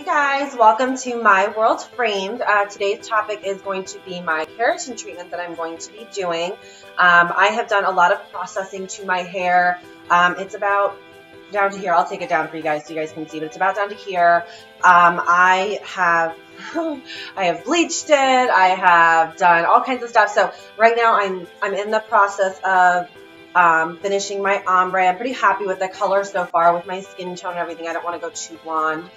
Hey guys, welcome to My World Framed. Today's topic is going to be my keratin treatment that I'm going to be doing. I have done a lot of processing to my hair. It's about down to here. I'll take it down for you guys so you guys can see, but it's about down to here. I have I have bleached it. I have done all kinds of stuff. So right now I'm in the process of finishing my ombre. I'm pretty happy with the color so far with my skin tone and everything. I don't want to go too blonde.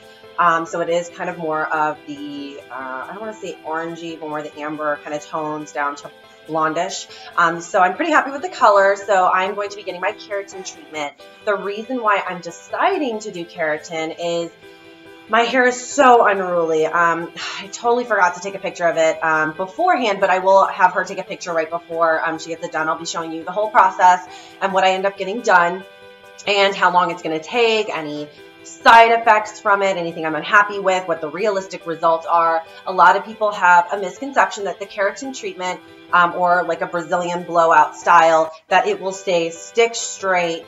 So it is kind of more of the, I don't want to say orangey, but more the amber kind of tones down to blondish. So I'm pretty happy with the color. So I'm going to be getting my keratin treatment. The reason why I'm deciding to do keratin is my hair is so unruly. I totally forgot to take a picture of it beforehand, but I will have her take a picture right before she gets it done. I'll be showing you the whole process and what I end up getting done and how long it's going to take, any side effects from it, anything I'm unhappy with, what the realistic results are. A lot of people have a misconception that the keratin treatment or like a Brazilian blowout style, that it will stay stick straight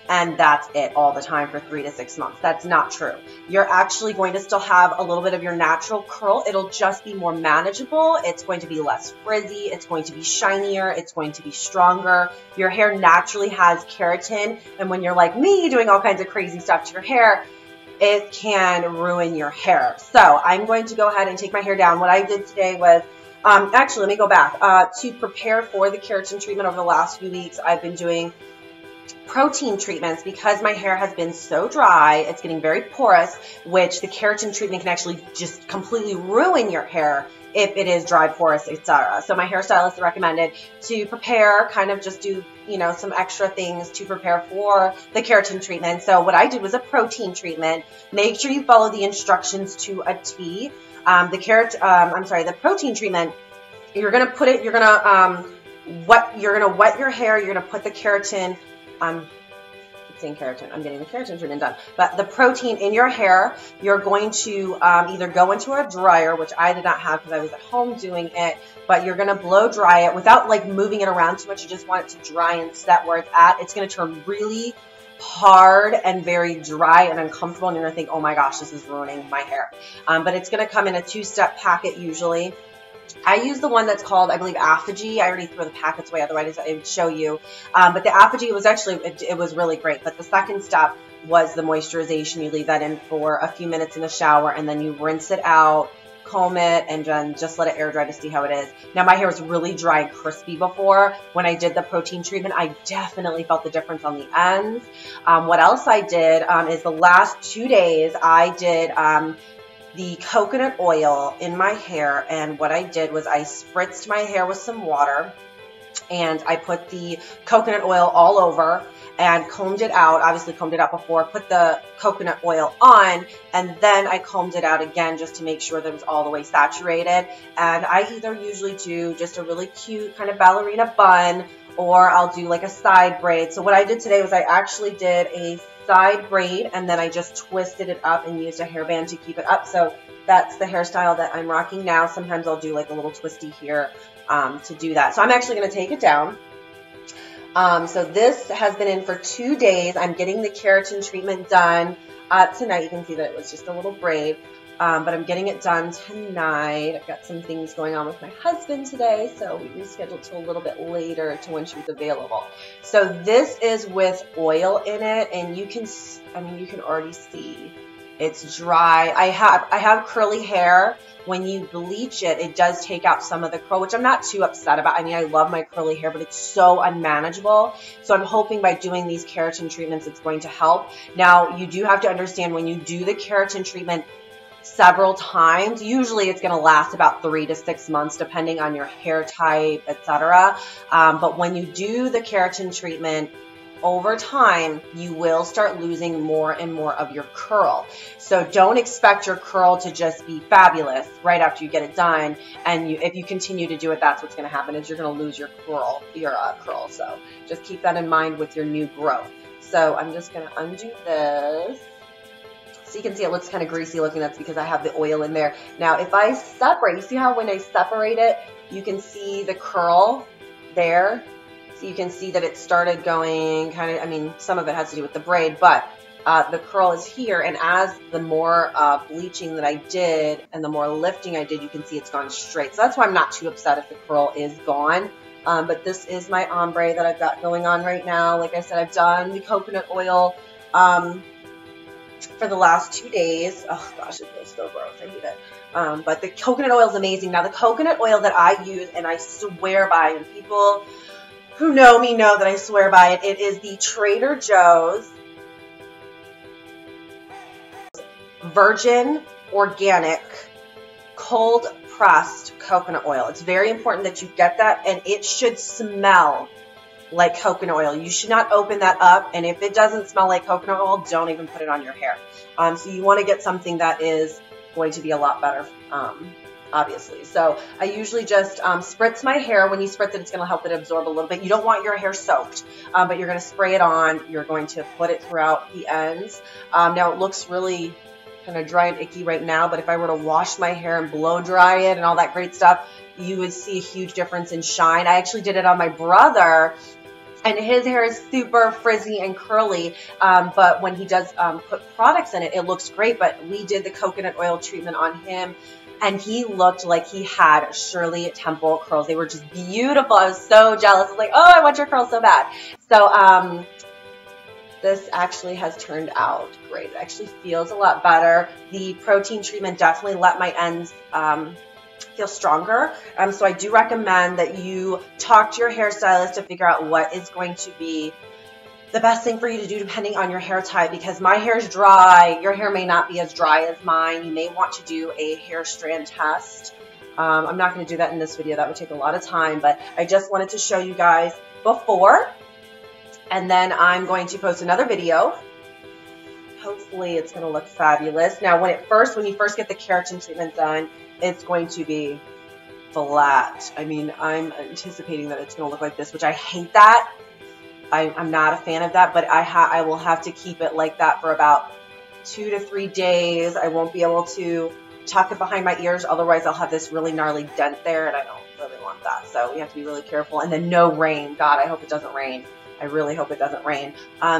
and that's it all the time for 3 to 6 months. That's not true. You're actually going to still have a little bit of your natural curl. It'll just be more manageable. It's going to be less frizzy. It's going to be shinier. It's going to be stronger. Your hair naturally has keratin. And when you're like me doing all kinds of crazy stuff to your hair, it can ruin your hair. So I'm going to go ahead and take my hair down. What I did today was, actually, let me go back. To prepare for the keratin treatment over the last few weeks, I've been doing protein treatments because my hair has been so dry. It's getting very porous, which the keratin treatment can actually just completely ruin your hair if it is dry, porous, etc. So my hairstylist recommended to prepare, kind of just do, you know, some extra things to prepare for the keratin treatment. So what I did was a protein treatment. Make sure you follow the instructions to a T. The protein treatment, you're gonna put it, you're gonna wet your hair. You're gonna put the keratin. I'm saying keratin. I'm getting the keratin treatment done. But the protein in your hair, you're going to either go into a dryer, which I did not have because I was at home doing it, but you're going to blow dry it without like moving it around too much. You just want it to dry and set where it's at. It's going to turn really hard and very dry and uncomfortable, and you're going to think, oh my gosh, this is ruining my hair. But it's going to come in a 2-step packet usually. I use the one that's called, I believe, Apogee. I already threw the packets away, otherwise it would show you. But the Apogee was actually, it was really great. But the second step was the moisturization. You leave that in for a few minutes in the shower, and then you rinse it out, comb it, and then just let it air dry to see how it is. Now, my hair was really dry and crispy before. When I did the protein treatment, I definitely felt the difference on the ends. What else I did is the last 2 days, I did the coconut oil in my hair, and what I did was I spritzed my hair with some water and I put the coconut oil all over and combed it out. Obviously combed it out before, put the coconut oil on, and then I combed it out again just to make sure that it was all the way saturated. And I either usually do just a really cute kind of ballerina bun, or I'll do like a side braid. So what I did today was I actually did a side braid, and then I just twisted it up and used a hairband to keep it up. So that's the hairstyle that I'm rocking now. Sometimes I'll do like a little twisty here to do that. So I'm actually going to take it down. So this has been in for 2 days. I'm getting the keratin treatment done tonight. You can see that it was just a little braid. But I'm getting it done tonight. I've got some things going on with my husband today, so we rescheduled to a little bit later to when she was available. So this is with oil in it, and you can already see it's dry. I have curly hair. When you bleach it, it does take out some of the curl, which I'm not too upset about. I mean, I love my curly hair, but it's so unmanageable. So I'm hoping by doing these keratin treatments, it's going to help. Now, you do have to understand when you do the keratin treatment several times, usually it's going to last about 3 to 6 months depending on your hair type, etc. But when you do the keratin treatment over time, you will start losing more and more of your curl. So don't expect your curl to just be fabulous right after you get it done. And if you continue to do it, that's what's going to happen, is you're going to lose your curl. So just keep that in mind with your new growth. So I'm just going to undo this. So you can see it looks kind of greasy looking. That's because I have the oil in there. Now, if I separate, you see how when I separate it, you can see the curl there. So you can see that it started going kind of, I mean, some of it has to do with the braid, but the curl is here, and as the more bleaching that I did and the more lifting I did, you can see it's gone straight. So that's why I'm not too upset if the curl is gone. But this is my ombre that I've got going on right now. Like I said, I've done the coconut oil for the last 2 days. Oh gosh, it feels so gross. I hate it. But the coconut oil is amazing. Now the coconut oil that I use and I swear by, and people who know me know that I swear by it, it is the Trader Joe's virgin organic cold pressed coconut oil. It's very important that you get that, and it should smell like coconut oil. You should not open that up, and if it doesn't smell like coconut oil, don't even put it on your hair. So you want to get something that is going to be a lot better, obviously. So I usually just spritz my hair. When you spritz it, it's going to help it absorb a little bit. You don't want your hair soaked, but you're going to spray it on. You're going to put it throughout the ends. Now it looks really kind of dry and icky right now, but if I were to wash my hair and blow dry it and all that great stuff, you would see a huge difference in shine. I actually did it on my brother, and his hair is super frizzy and curly, but when he does put products in it, it looks great. But we did the coconut oil treatment on him, and he looked like he had Shirley Temple curls. They were just beautiful. I was so jealous. I was like, oh, I want your curls so bad. So this actually has turned out great. It actually feels a lot better. The protein treatment definitely let my ends feel stronger. So I do recommend that you talk to your hairstylist to figure out what is going to be the best thing for you to do depending on your hair type, because my hair is dry. Your hair may not be as dry as mine. You may want to do a hair strand test. I'm not going to do that in this video. That would take a lot of time, but I just wanted to show you guys before, and then I'm going to post another video. Hopefully it's going to look fabulous. Now when you first get the keratin treatment done, it's going to be flat. I mean, I'm anticipating that it's going to look like this, which I hate that. I'm not a fan of that, but I will have to keep it like that for about 2 to 3 days. I won't be able to tuck it behind my ears. Otherwise, I'll have this really gnarly dent there, and I don't really want that. So we have to be really careful. And then no rain. God, I hope it doesn't rain. I really hope it doesn't rain.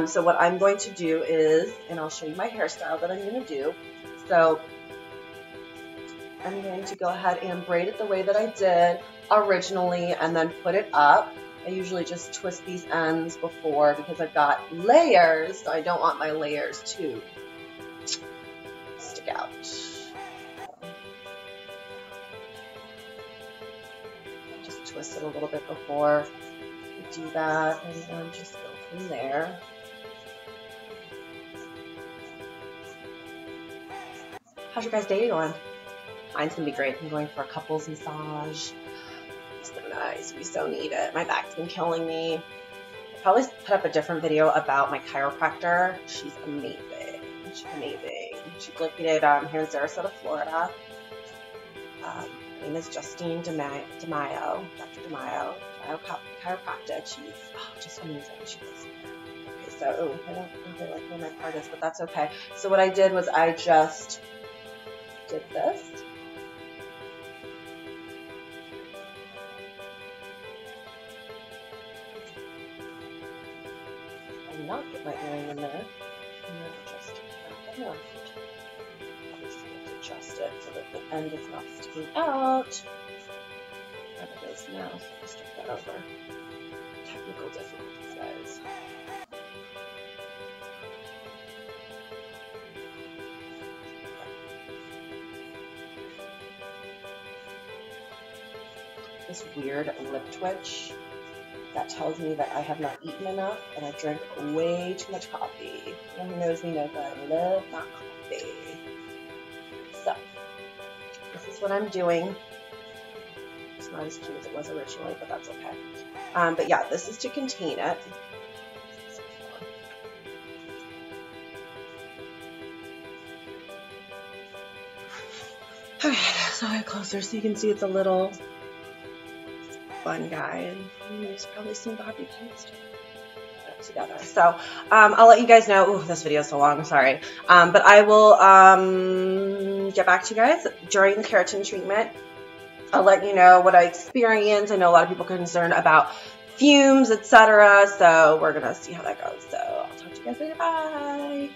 So what I'm going to do is, and I'll show you my hairstyle that I'm going to do. So I'm going to go ahead and braid it the way that I did originally and then put it up. I usually just twist these ends before because I've got layers, so I don't want my layers to stick out. Just twist it a little bit before we do that, and then just go from there. How's your guys' day going? Mine's gonna be great. I'm going for a couples massage. It's so nice. We so need it. My back's been killing me. I'll probably put up a different video about my chiropractor. She's amazing. She's amazing. She's located here in Sarasota, Florida. Her name is Justine DeMaio, Dr. DeMaio, chiropractic. She's just amazing. She is. Okay, so I don't really like where my part is, but that's okay. So what I did was I just did this. And not get my earring in there. And then just wrap it around. Obviously, you have to adjust it so that the end is not sticking out. There it is now, so I'll start that over. Technical difficulties, guys. This weird lip twitch that tells me that I have not eaten enough and I drank way too much coffee. Anyone who knows me knows that I love my coffee. So, this is what I'm doing. It's not as cute as it was originally, but that's okay. But yeah, this is to contain it. Okay, so I get closer so you can see it's a little fun guy, and there's probably some bobby pins to put together. So I'll let you guys know. Ooh, this video is so long, I'm sorry. But I will get back to you guys during the keratin treatment. I'll let you know what I experienced. I know a lot of people are concerned about fumes, etc. So we're gonna see how that goes. So I'll talk to you guys later. Bye.